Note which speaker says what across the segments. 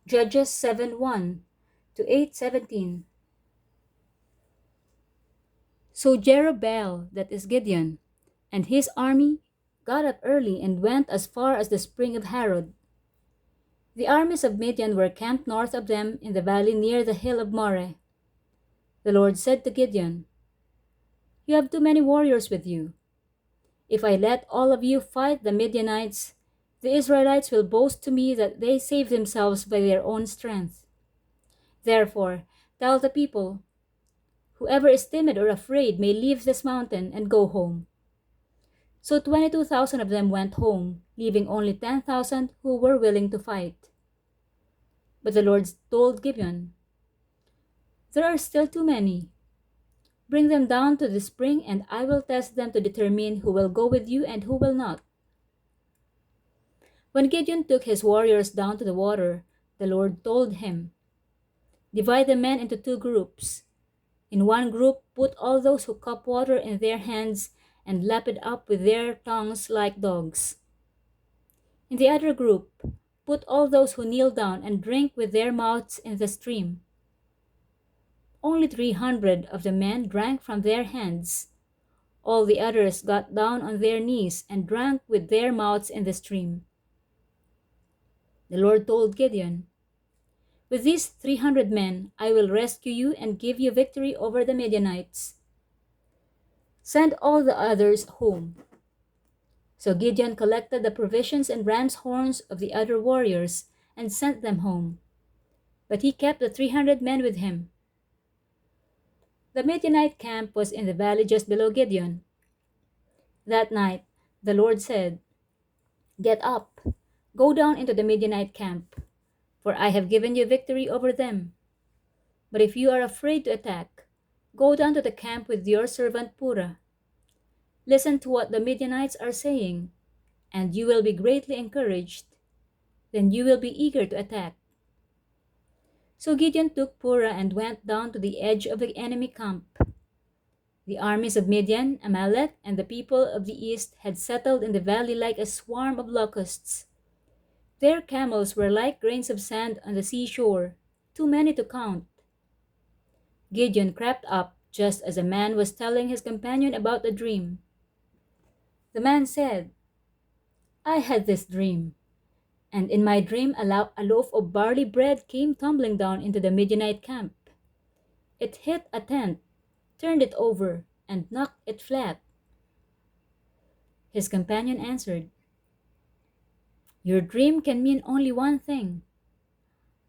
Speaker 1: Judges 7:1 to 8:17. So Jerubbaal, that is Gideon, and his army got up early and went as far as the spring of Harod. The armies of Midian were camped north of them in the valley near the hill of Amare. The Lord said to Gideon, "You have too many warriors with you. If I let all of you fight the Midianites, the Israelites will boast to me that they saved themselves by their own strength. Therefore, tell the people, whoever is timid or afraid may leave this mountain and go home." So 22,000 of them went home, leaving only 10,000 who were willing to fight. But the Lord told Gideon, "There are still too many. Bring them down to the spring, and I will test them to determine who will go with you and who will not." When Gideon took his warriors down to the water, the Lord told him, "Divide the men into two groups. In one group, put all those who cup water in their hands and lap it up with their tongues like dogs. In the other group, put all those who kneel down and drink with their mouths in the stream." Only 300 of the men drank from their hands. All the others got down on their knees and drank with their mouths in the stream. The Lord told Gideon, "With these 300 men, I will rescue you and give you victory over the Midianites. Send all the others home." So Gideon collected the provisions and ram's horns of the other warriors and sent them home. But he kept the 300 men with him. The Midianite camp was in the valley just below Gideon. That night, the Lord said, "Get up, go down into the Midianite camp, for I have given you victory over them. But if you are afraid to attack, go down to the camp with your servant Purah. Listen to what the Midianites are saying, and you will be greatly encouraged. Then you will be eager to attack." So Gideon took Purah and went down to the edge of the enemy camp. The armies of Midian, Amalek, and the people of the east had settled in the valley like a swarm of locusts. Their camels were like grains of sand on the seashore, too many to count. Gideon crept up just as a man was telling his companion about the dream. The man said, "I had this dream, and in my dream a loaf of barley bread came tumbling down into the Midianite camp. It hit a tent, turned it over, and knocked it flat." His companion answered, "Your dream can mean only one thing.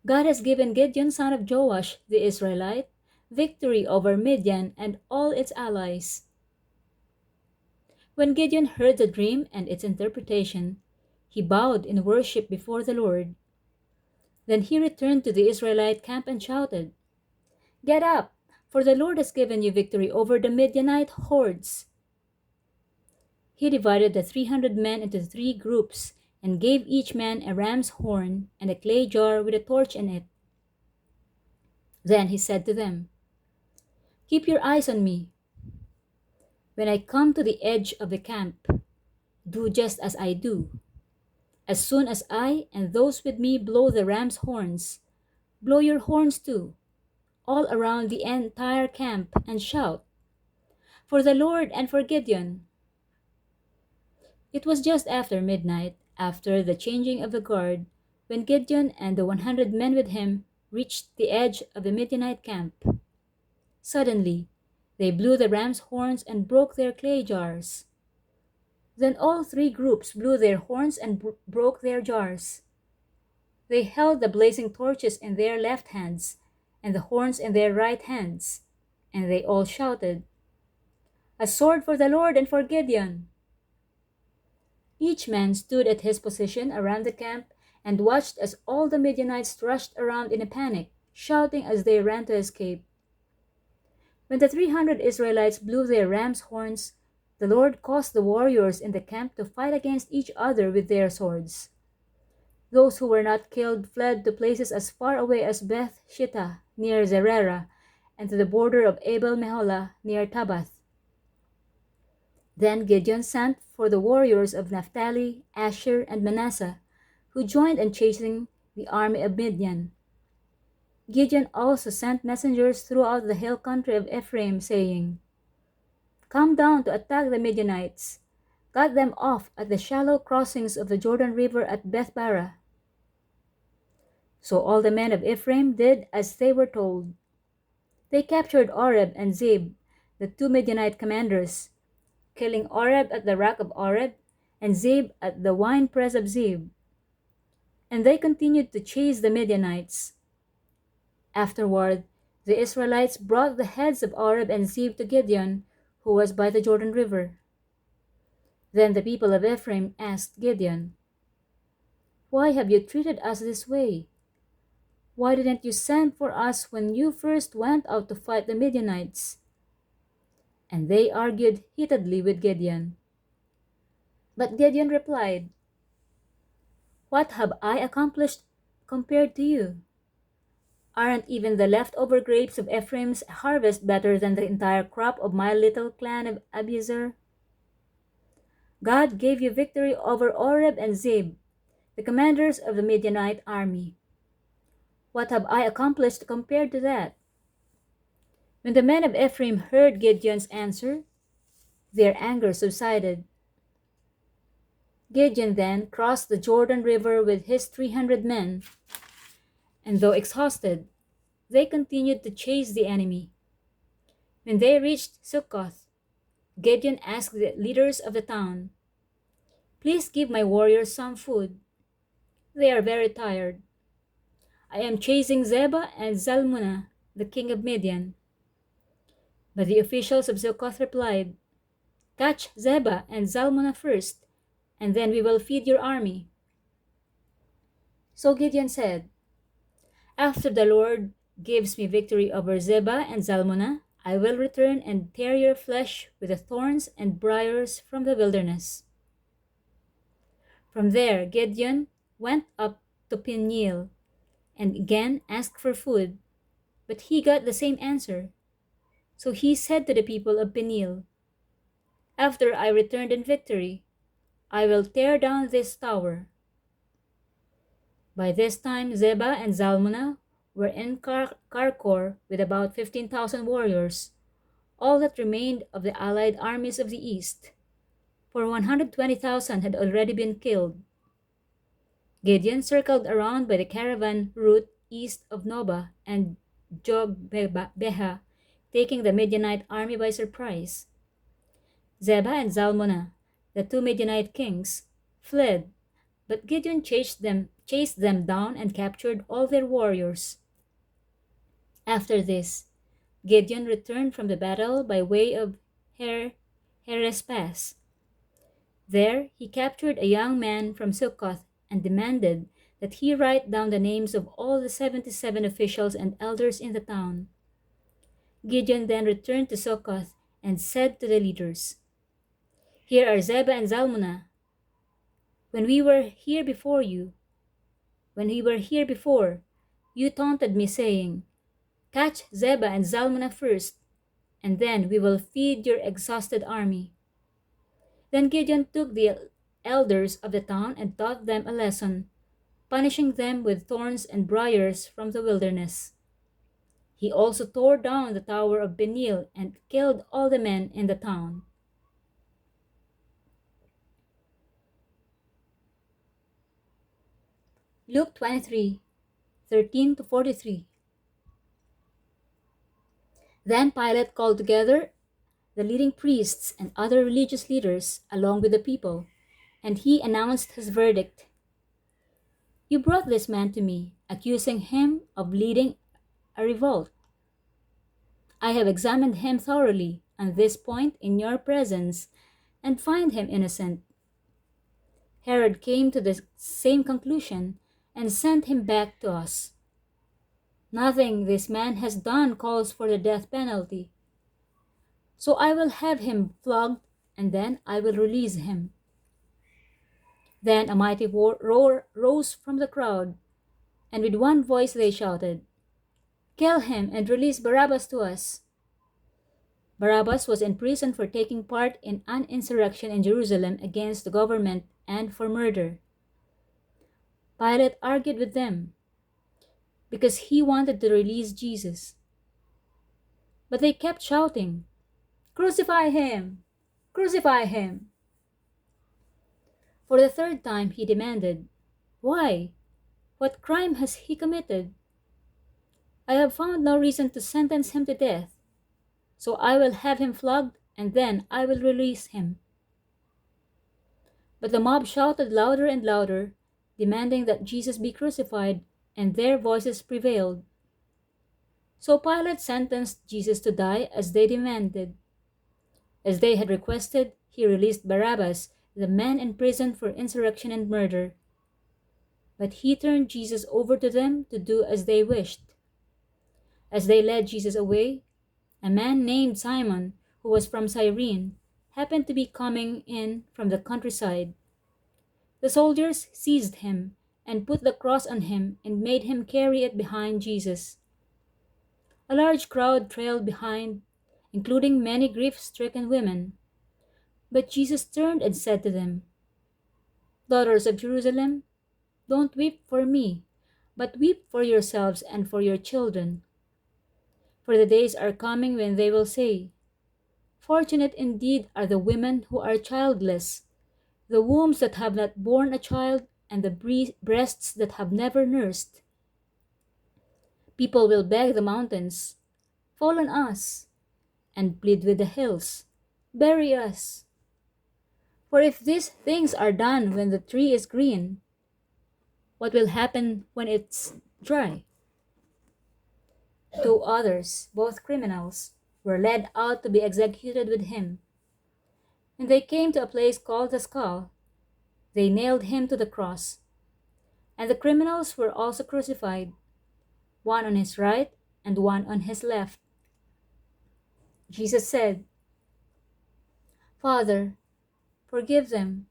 Speaker 1: God has given Gideon son of Joash the Israelite victory over Midian and all its allies." When Gideon heard the dream and its interpretation, he bowed in worship before the Lord. Then he returned to the Israelite camp and shouted, "Get up, for the Lord has given you victory over the Midianite hordes." He divided the 300 men into three groups and gave each man a ram's horn and a clay jar with a torch in it. Then he said to them, "Keep your eyes on me. When I come to the edge of the camp, do just as I do. As soon as I and those with me blow the ram's horns, blow your horns too, all around the entire camp, and shout, 'For the Lord and for Gideon.'" It was just after midnight, after the changing of the guard, when Gideon and the 100 men with him reached the edge of the Midianite camp. Suddenly, they blew the ram's horns and broke their clay jars. Then all three groups blew their horns and broke their jars. They held the blazing torches in their left hands and the horns in their right hands, and they all shouted, "A sword for the Lord and for Gideon!" Each man stood at his position around the camp and watched as all the Midianites rushed around in a panic, shouting as they ran to escape. When the 300 Israelites blew their ram's horns, the Lord caused the warriors in the camp to fight against each other with their swords. Those who were not killed fled to places as far away as Beth Shittah near Zererah and to the border of Abel Meholah near Tabbath. Then Gideon sent for the warriors of Naphtali, Asher, and Manasseh, who joined in chasing the army of Midian. Gideon also sent messengers throughout the hill country of Ephraim, saying, "Come down to attack the Midianites. Cut them off at the shallow crossings of the Jordan River at Bethbara." So all the men of Ephraim did as they were told. They captured Oreb and Zeb, the two Midianite commanders, killing Oreb at the rock of Oreb and Zeb at the winepress of Zeb. And they continued to chase the Midianites. Afterward, the Israelites brought the heads of Oreb and Zeb to Gideon, who was by the Jordan River. Then the people of Ephraim asked Gideon, "Why have you treated us this way? Why didn't you send for us when you first went out to fight the Midianites?" And they argued heatedly with Gideon. But Gideon replied, "What have I accomplished compared to you? Aren't even the leftover grapes of Ephraim's harvest better than the entire crop of my little clan of Abiezer? God gave you victory over Oreb and Zeb, the commanders of the Midianite army. What have I accomplished compared to that?" When the men of Ephraim heard Gideon's answer, their anger subsided. Gideon then crossed the Jordan River with his 300 men, and though exhausted, they continued to chase the enemy. When they reached Succoth, Gideon asked the leaders of the town, "Please give my warriors some food. They are very tired. I am chasing Zebah and Zalmunna, the king of Midian." But the officials of Succoth replied, "Catch Zebah and Zalmunna first, and then we will feed your army." So Gideon said, "After the Lord gives me victory over Zebah and Zalmunna, I will return and tear your flesh with the thorns and briars from the wilderness." From there, Gideon went up to Peniel and again asked for food, but he got the same answer. So he said to the people of Peniel, "After I return in victory, I will tear down this tower." By this time, Zebah and Zalmunna were in Karkor with about 15,000 warriors, all that remained of the allied armies of the east, for 120,000 had already been killed. Gideon circled around by the caravan route east of Nobah and Jogbeha, taking the Midianite army by surprise. Zebah and Zalmunna, the two Midianite kings, fled, but Gideon chased them down and captured all their warriors. After this, Gideon returned from the battle by way of Heres Pass. There he captured a young man from Succoth and demanded that he write down the names of all the 77 officials and elders in the town. Gideon then returned to Succoth and said to the leaders, "Here are Zebah and Zalmunna. When we were here before, you taunted me, saying, 'Catch Zebah and Zalmunna first, and then we will feed your exhausted army.'" Then Gideon took the elders of the town and taught them a lesson, punishing them with thorns and briars from the wilderness. He also tore down the tower of Peniel and killed all the men in the town. Luke 23:13-43. Then Pilate called together the leading priests and other religious leaders along with the people, and he announced his verdict. "You brought this man to me, accusing him of leading a revolt. I have examined him thoroughly on this point in your presence and find him innocent." Herod came to the same conclusion and sent him back to us. "Nothing this man has done calls for the death penalty. So I will have him flogged, and then I will release him." Then a mighty roar rose from the crowd, and with one voice they shouted, "Kill him and release Barabbas to us." Barabbas was in prison for taking part in an insurrection in Jerusalem against the government and for murder. Pilate argued with them because he wanted to release Jesus. But they kept shouting, "Crucify him! Crucify him!" For the third time he demanded, "Why? What crime has he committed? I have found no reason to sentence him to death, so I will have him flogged and then I will release him." But the mob shouted louder and louder, demanding that Jesus be crucified, and their voices prevailed. So Pilate sentenced Jesus to die as they demanded. As they had requested, he released Barabbas, the man in prison for insurrection and murder. But he turned Jesus over to them to do as they wished. As they led Jesus away, a man named Simon, who was from Cyrene, happened to be coming in from the countryside. The soldiers seized him and put the cross on him and made him carry it behind Jesus. A large crowd trailed behind, including many grief-stricken women. But Jesus turned and said to them, "Daughters of Jerusalem, don't weep for me, but weep for yourselves and for your children. For the days are coming when they will say, 'Fortunate indeed are the women who are childless, the wombs that have not borne a child, and the breasts that have never nursed.' People will beg the mountains, 'Fall on us,' and plead with the hills, 'Bury us.' For if these things are done when the tree is green, what will happen when it's dry?" Two others, both criminals, were led out to be executed with him. When they came to a place called the Skull, they nailed him to the cross. And the criminals were also crucified, one on his right and one on his left. Jesus said, "Father, forgive them,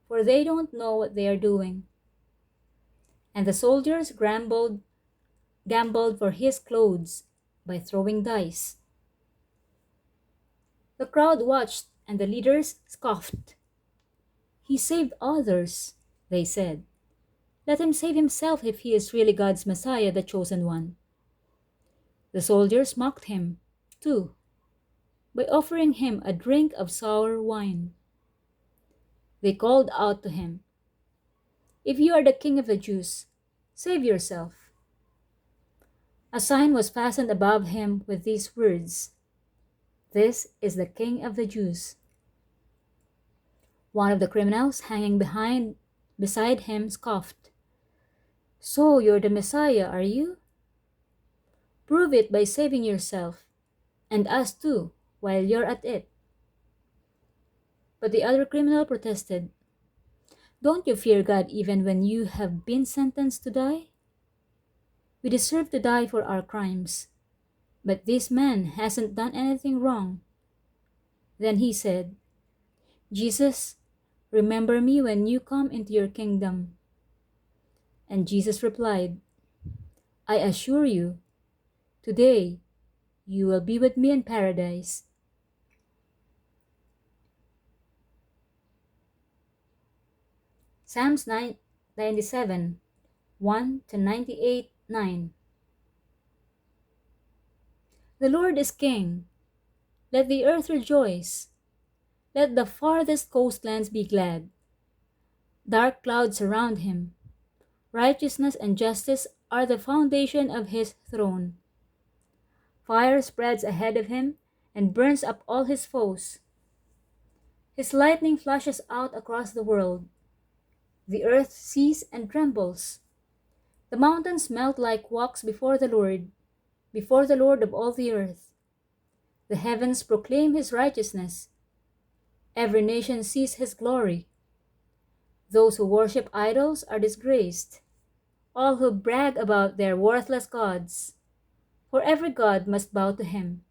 Speaker 1: for they don't know what they are doing." And the soldiers gambled for his clothes by throwing dice. The crowd watched, and the leaders scoffed. "He saved others," they said. "Let him save himself if he is really God's Messiah, the chosen one." The soldiers mocked him, too, by offering him a drink of sour wine. They called out to him, "If you are the king of the Jews, save yourself." A sign was fastened above him with these words, "This is the King of the Jews." One of the criminals hanging beside him scoffed, "So you're the Messiah, are you? Prove it by saving yourself, and us too, while you're at it." But the other criminal protested, "Don't you fear God even when you have been sentenced to die? We deserve to die for our crimes, but this man hasn't done anything wrong." Then he said, "Jesus, remember me when you come into your kingdom." And Jesus replied, "I assure you, today you will be with me in paradise." Psalms 97, 1 to 98, 9. The Lord is King. Let the earth rejoice. Let the farthest coastlands be glad. Dark clouds surround him. Righteousness and justice are the foundation of his throne. Fire spreads ahead of him and burns up all his foes. His lightning flashes out across the world. The earth sees and trembles. The mountains melt like wax before the Lord of all the earth. The heavens proclaim his righteousness. Every nation sees his glory. Those who worship idols are disgraced, all who brag about their worthless gods, for every god must bow to him.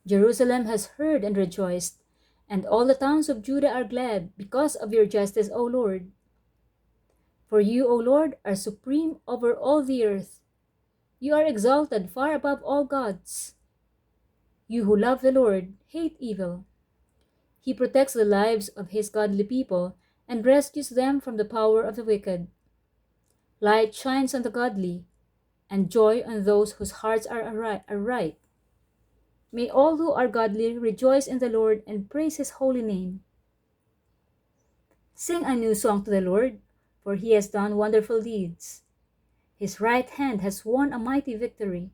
Speaker 1: Jerusalem has heard and rejoiced, and all the towns of Judah are glad because of your justice, O Lord. For you, O Lord, are supreme over all the earth. You are exalted far above all gods. You who love the Lord hate evil. He protects the lives of his godly people and rescues them from the power of the wicked. Light shines on the godly, and joy on those whose hearts are right. May all who are godly rejoice in the Lord and praise his holy name. Sing a new song to the Lord, for he has done wonderful deeds. His right hand has won a mighty victory.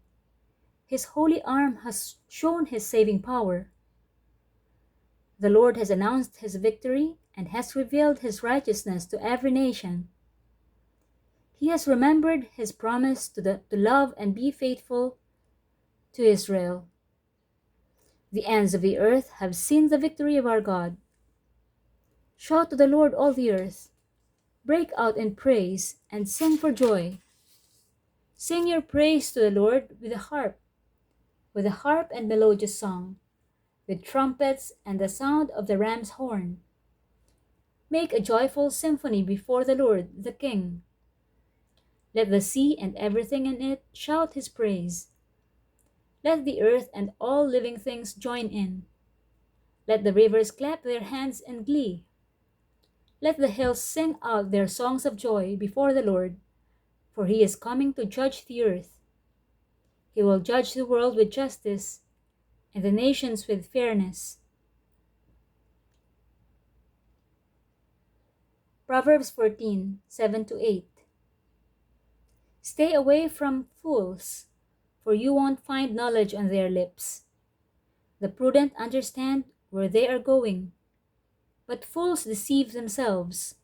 Speaker 1: His holy arm has shown his saving power. The Lord has announced his victory and has revealed his righteousness to every nation. He has remembered his promise to love and be faithful to Israel. The ends of the earth have seen the victory of our God. Shout to the Lord, all the earth. Break out in praise and sing for joy. Sing your praise to the Lord with a harp and melodious song, with trumpets and the sound of the ram's horn. Make a joyful symphony before the Lord, the King. Let the sea and everything in it shout his praise. Let the earth and all living things join in. Let the rivers clap their hands in glee. Let the hills sing out their songs of joy before the Lord, for he is coming to judge the earth. He will judge the world with justice and the nations with fairness. Proverbs 14:7-8. Stay away from fools, for you won't find knowledge on their lips. The prudent understand where they are going, but fools deceive themselves.